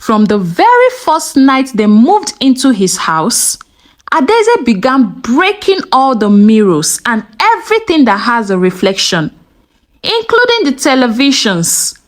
From the very first night they moved into his house, Adaeze began breaking all the mirrors and everything that has a reflection, including the televisions.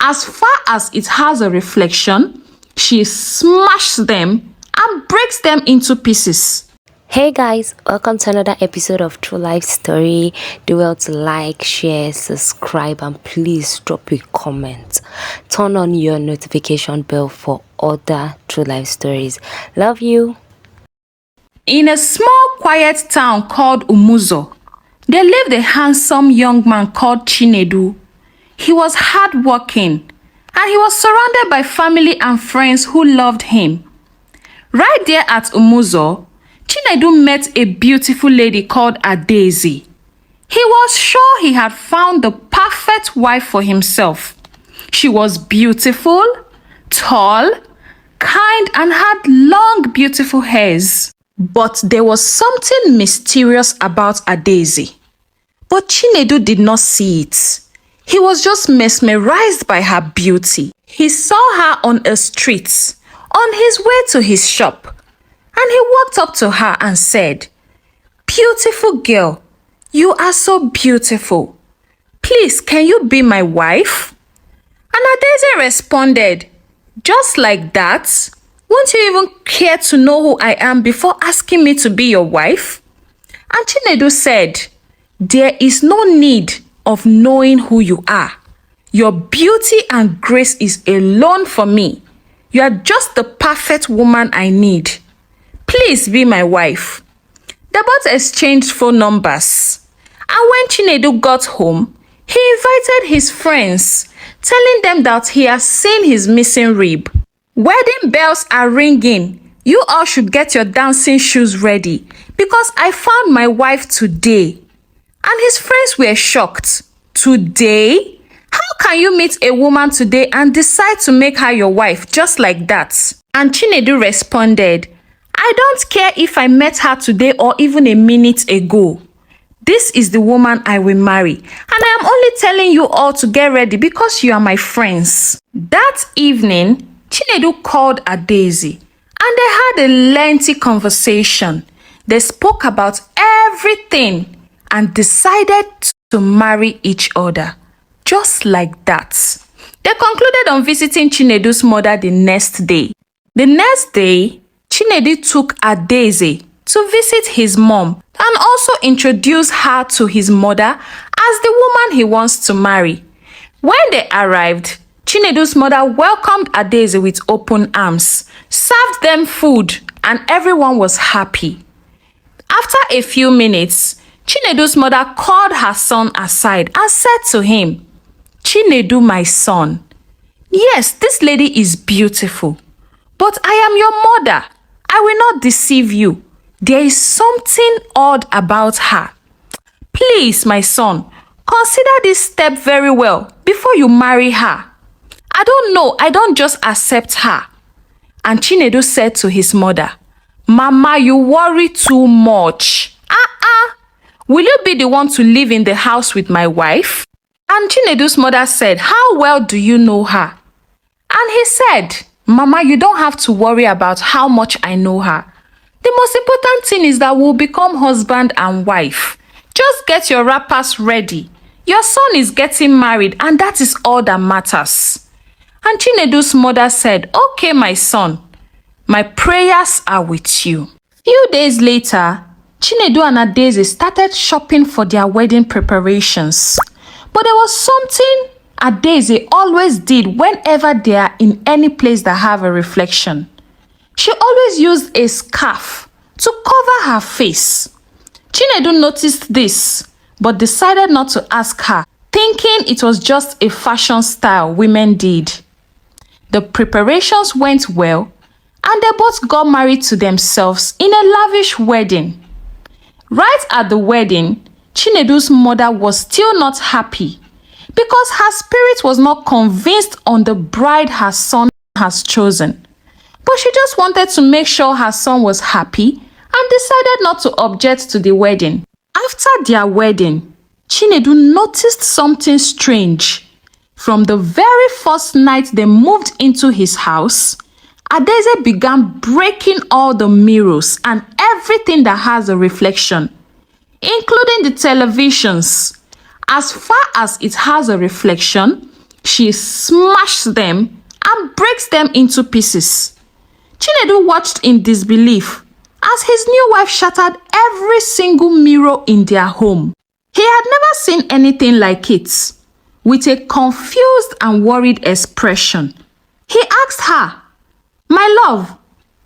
As far as it has a reflection, she smashes them and breaks them into pieces. Hey guys, welcome to another episode of True Life Story. Do well to like, share, subscribe, and please drop a comment. Turn on your notification bell for other True Life Stories. Love you. In a small quiet town called Umuzo, there lived a handsome young man called Chinedu. He was hardworking and he was surrounded by family and friends who loved him. Right there at Umuzo, Chinedu met a beautiful lady called Adaeze. He was sure he had found the perfect wife for himself. She was beautiful, tall, kind, and had long, beautiful hairs. But there was something mysterious about Adaeze. But Chinedu did not see it. He was just mesmerized by her beauty. He saw her on a street, on his way to his shop, and he walked up to her and said, "Beautiful girl, you are so beautiful. Please, can you be my wife?" And Adaeze responded, "Just like that? Won't you even care to know who I am before asking me to be your wife?" And Chinedu said, "There is no need of knowing who you are. Your beauty and grace is alone for me. You are just the perfect woman I need. Please be my wife." They both exchanged phone numbers. And when Chinedu got home, he invited his friends, telling them that he has seen his missing rib. "Wedding bells are ringing. You all should get your dancing shoes ready because I found my wife today." And his friends were shocked. "Today? How can you meet a woman today and decide to make her your wife just like that?" And Chinedu responded, "I don't care if I met her today or even a minute ago. This is the woman I will marry, and I am only telling you all to get ready because you are my friends." That evening, Chinedu called Adaeze, and they had a lengthy conversation. They spoke about everything and decided to marry each other, just like that. They concluded on visiting Chinedu's mother the next day. The next day, Chinedu took Adaeze to visit his mom and also introduce her to his mother as the woman he wants to marry. When they arrived, Chinedu's mother welcomed Adaeze with open arms, served them food, and everyone was happy. After a few minutes, Chinedu's mother called her son aside and said to him, "Chinedu, my son, yes, this lady is beautiful, but I am your mother. I will not deceive you. There is something odd about her. Please, my son, consider this step very well before you marry her. I don't know, I don't just accept her." And Chinedu said to his mother, "Mama, you worry too much. Will you be the one to live in the house with my wife?" And Chinedu's mother said, "How well do you know her?" And he said, "Mama, you don't have to worry about how much I know her. The most important thing is that we'll become husband and wife. Just get your wrappers ready. Your son is getting married and that is all that matters." And Chinedu's mother said, "Okay, my son, my prayers are with you." Few days later, Chinedu and Adaeze started shopping for their wedding preparations. But there was something Adaeze always did whenever they are in any place that have a reflection. She always used a scarf to cover her face. Chinedu noticed this, but decided not to ask her, thinking it was just a fashion style women did. The preparations went well, and they both got married to themselves in a lavish wedding. Right at the wedding, Chinedu's mother was still not happy because her spirit was not convinced on the bride her son has chosen. But she just wanted to make sure her son was happy and decided not to object to the wedding. After their wedding, Chinedu noticed something strange. From the very first night they moved into his house, Adaeze began breaking all the mirrors and everything that has a reflection, including the televisions. As far as it has a reflection, she smashed them and breaks them into pieces. Chinedu watched in disbelief as his new wife shattered every single mirror in their home. He had never seen anything like it. With a confused and worried expression, he asked her, "My love,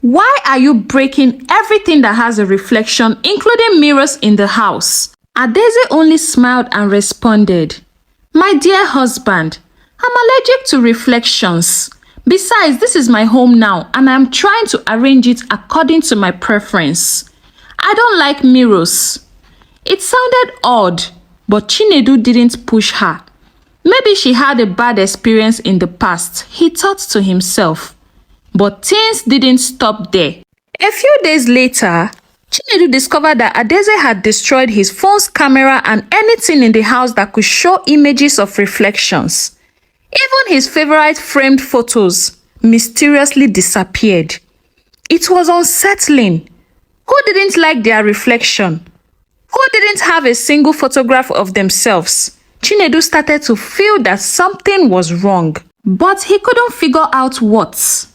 why are you breaking everything that has a reflection, including mirrors in the house?" Adaeze only smiled and responded, "My dear husband, I'm allergic to reflections. Besides, this is my home now and I'm trying to arrange it according to my preference. I don't like mirrors." It sounded odd, but Chinedu didn't push her. Maybe she had a bad experience in the past, he thought to himself. But things didn't stop there. A few days later, Chinedu discovered that Adaeze had destroyed his phone's camera and anything in the house that could show images of reflections. Even his favorite framed photos mysteriously disappeared. It was unsettling. Who didn't like their reflection? Who didn't have a single photograph of themselves? Chinedu started to feel that something was wrong, but he couldn't figure out what.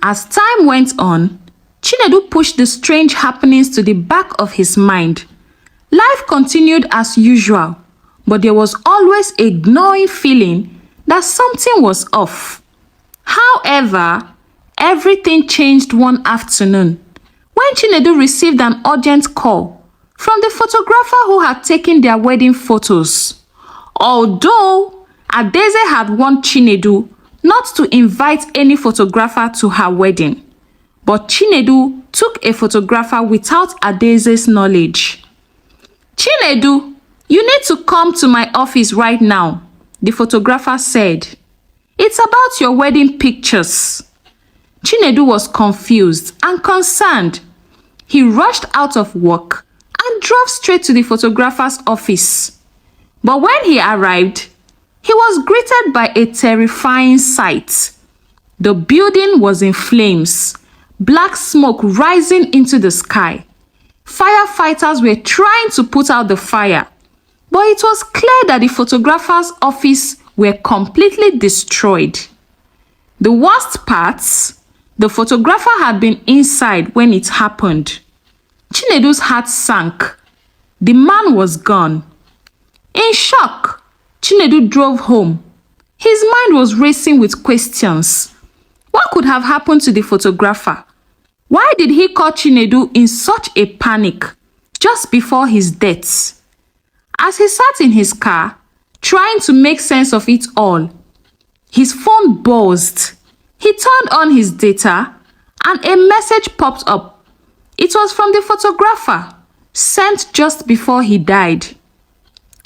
As time went on, Chinedu pushed the strange happenings to the back of his mind. Life continued as usual, but there was always a gnawing feeling that something was off. However, everything changed one afternoon when Chinedu received an urgent call from the photographer who had taken their wedding photos. Although Adaeze had warned Chinedu not to invite any photographer to her wedding, but Chinedu took a photographer without Adaeze's knowledge. "Chinedu, you need to come to my office right now," the photographer said. "It's about your wedding pictures." Chinedu was confused and concerned. He rushed out of work and drove straight to the photographer's office. But when he arrived, he was greeted by a terrifying sight. The building was in flames, black smoke rising into the sky. Firefighters were trying to put out the fire, but it was clear that the photographer's office were completely destroyed. The worst parts, the photographer had been inside when it happened. Chinedu's heart sank. The man was gone. In shock, Chinedu drove home. His mind was racing with questions. What could have happened to the photographer? Why did he call Chinedu in such a panic just before his death? As he sat in his car, trying to make sense of it all, his phone buzzed. He turned on his data and a message popped up. It was from the photographer, sent just before he died.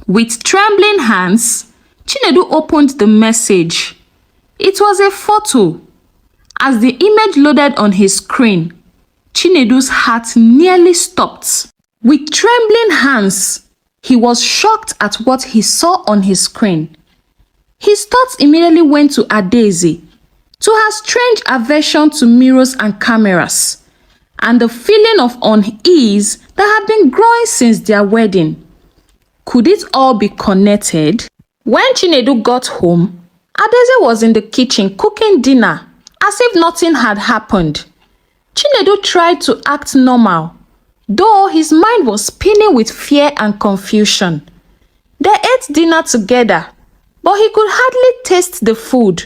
With trembling hands, Chinedu opened the message. It was a photo. As the image loaded on his screen, Chinedu's heart nearly stopped. With trembling hands, he was shocked at what he saw on his screen. His thoughts immediately went to Adaeze, to her strange aversion to mirrors and cameras, and the feeling of unease that had been growing since their wedding. Could it all be connected? When Chinedu got home, Adaeze was in the kitchen cooking dinner as if nothing had happened. Chinedu tried to act normal, though his mind was spinning with fear and confusion. They ate dinner together, but he could hardly taste the food.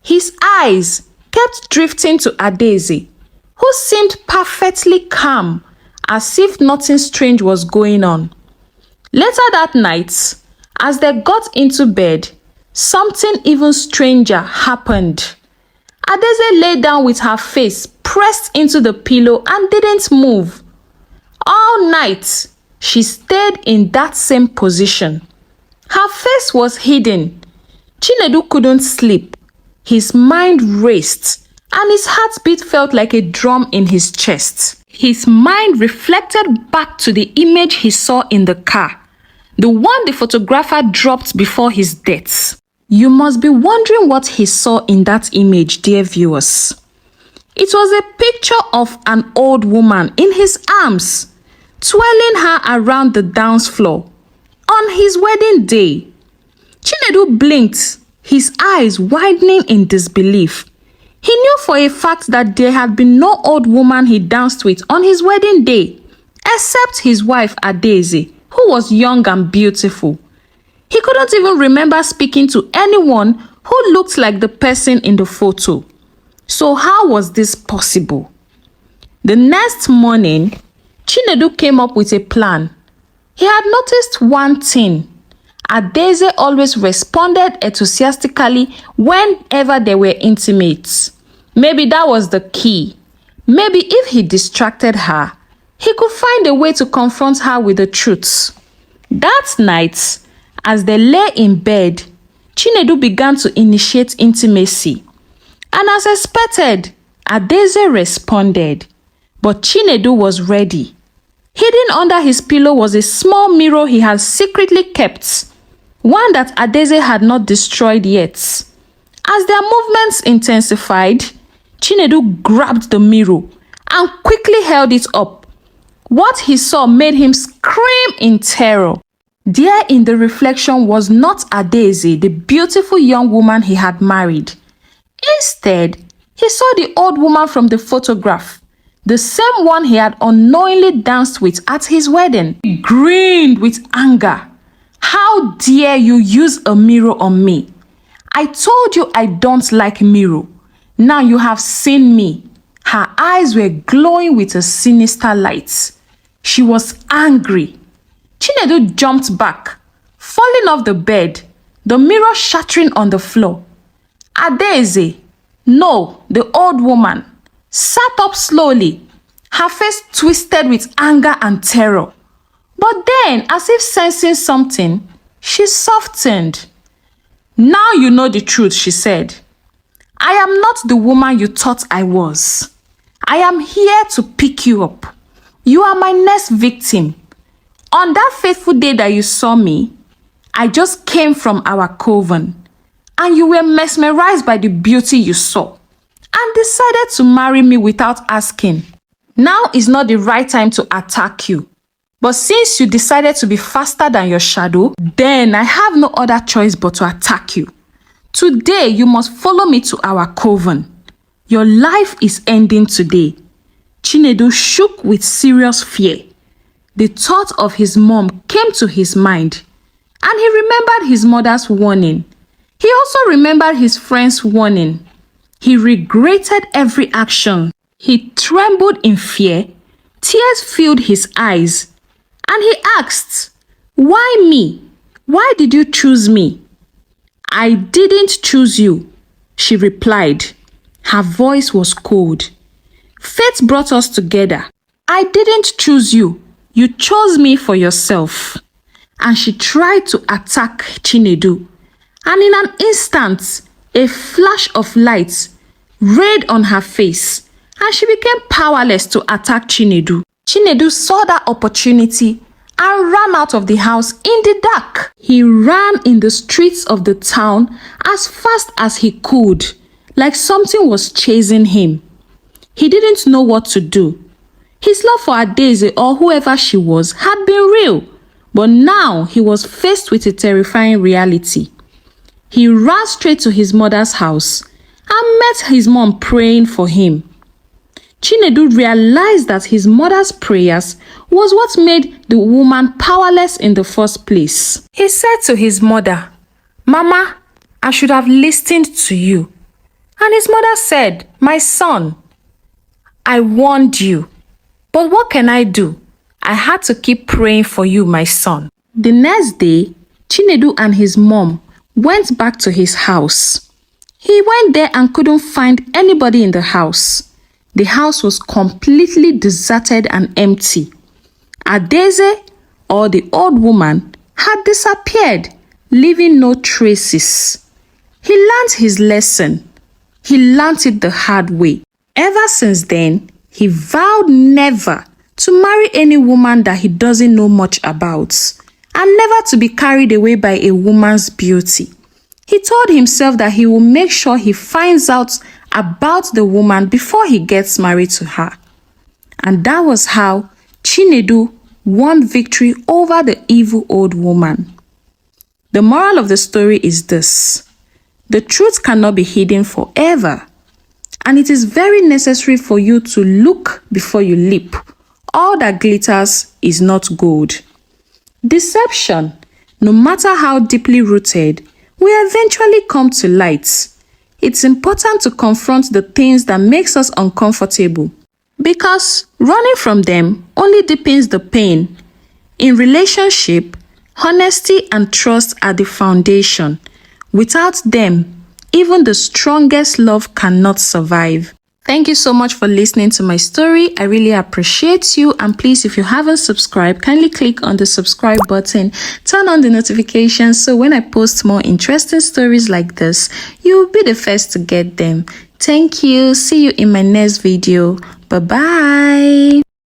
His eyes kept drifting to Adaeze, who seemed perfectly calm, as if nothing strange was going on. Later that night, as they got into bed, something even stranger happened. Adaeze lay down with her face pressed into the pillow and didn't move. All night, she stayed in that same position. Her face was hidden. Chinedu couldn't sleep. His mind raced, and his heartbeat felt like a drum in his chest. His mind reflected back to the image he saw in the car, the one the photographer dropped before his death. You must be wondering what he saw in that image, dear viewers. It was a picture of an old woman in his arms, twirling her around the dance floor on his wedding day. Chinedu blinked, his eyes widening in disbelief. He knew for a fact that there had been no old woman he danced with on his wedding day, except his wife Adaeze, who was young and beautiful. He couldn't even remember speaking to anyone who looked like the person in the photo. So how was this possible? The next morning, Chinedu came up with a plan. He had noticed one thing. Adaeze always responded enthusiastically whenever they were intimate. Maybe that was the key. Maybe if he distracted her, he could find a way to confront her with the truth. That night, as they lay in bed, Chinedu began to initiate intimacy. And as expected, Adaeze responded. But Chinedu was ready. Hidden under his pillow was a small mirror he had secretly kept, one that Adaeze had not destroyed yet. As their movements intensified, Chinedu grabbed the mirror and quickly held it up. What he saw made him scream in terror. There in the reflection was not Adaeze, the beautiful young woman he had married. Instead, he saw the old woman from the photograph, the same one he had unknowingly danced with at his wedding. He grinned with anger. How dare you use a mirror on me? I told you I don't like mirror. Now you have seen me. Her eyes were glowing with a sinister light. She was angry. Chinedu jumped back, falling off the bed, the mirror shattering on the floor. Adaeze, no, the old woman, sat up slowly, her face twisted with anger and terror. But then, as if sensing something, she softened. Now you know the truth, she said. I am not the woman you thought I was. I am here to pick you up. You are my next victim. On that fateful day that you saw me, I just came from our coven, and you were mesmerized by the beauty you saw and decided to marry me without asking. Now is not the right time to attack you. But since you decided to be faster than your shadow, then I have no other choice but to attack you. Today, you must follow me to our coven. Your life is ending today. Chinedu shook with serious fear. The thought of his mom came to his mind, and he remembered his mother's warning. He also remembered his friend's warning. He regretted every action. He trembled in fear. Tears filled his eyes. And he asked, why me? Why did you choose me? I didn't choose you, she replied. Her voice was cold. Fate brought us together. I didn't choose you. You chose me for yourself. And she tried to attack Chinedu. And in an instant, a flash of light rayed on her face, and she became powerless to attack Chinedu. Chinedu saw that opportunity and ran out of the house in the dark. He ran in the streets of the town as fast as he could, like something was chasing him. He didn't know what to do. His love for Adaeze, or whoever she was, had been real, but now he was faced with a terrifying reality. He ran straight to his mother's house and met his mom praying for him. Chinedu realized that his mother's prayers was what made the woman powerless in the first place. He said to his mother, Mama, I should have listened to you. And his mother said, my son, I warned you, but what can I do? I had to keep praying for you, my son. The next day, Chinedu and his mom went back to his house. He went there and couldn't find anybody in the house. The house was completely deserted and empty. Adaeze, or the old woman, had disappeared, leaving no traces. He learned his lesson. He learned it the hard way. Ever since then, he vowed never to marry any woman that he doesn't know much about, and never to be carried away by a woman's beauty. He told himself that he will make sure he finds out about the woman before he gets married to her. And that was how Chinedu won victory over the evil old woman. The moral of the story is this: the truth cannot be hidden forever, and it is very necessary for you to look before you leap. All that glitters is not gold. Deception, no matter how deeply rooted, will eventually come to light. It's important to confront the things that makes us uncomfortable, because running from them only deepens the pain. In relationship, honesty and trust are the foundation. Without them, even the strongest love cannot survive. Thank you so much for listening to my story. I really appreciate you. And please, if you haven't subscribed, kindly click on the subscribe button. Turn on the notifications so when I post more interesting stories like this, you'll be the first to get them. Thank you. See you in my next video. Bye-bye.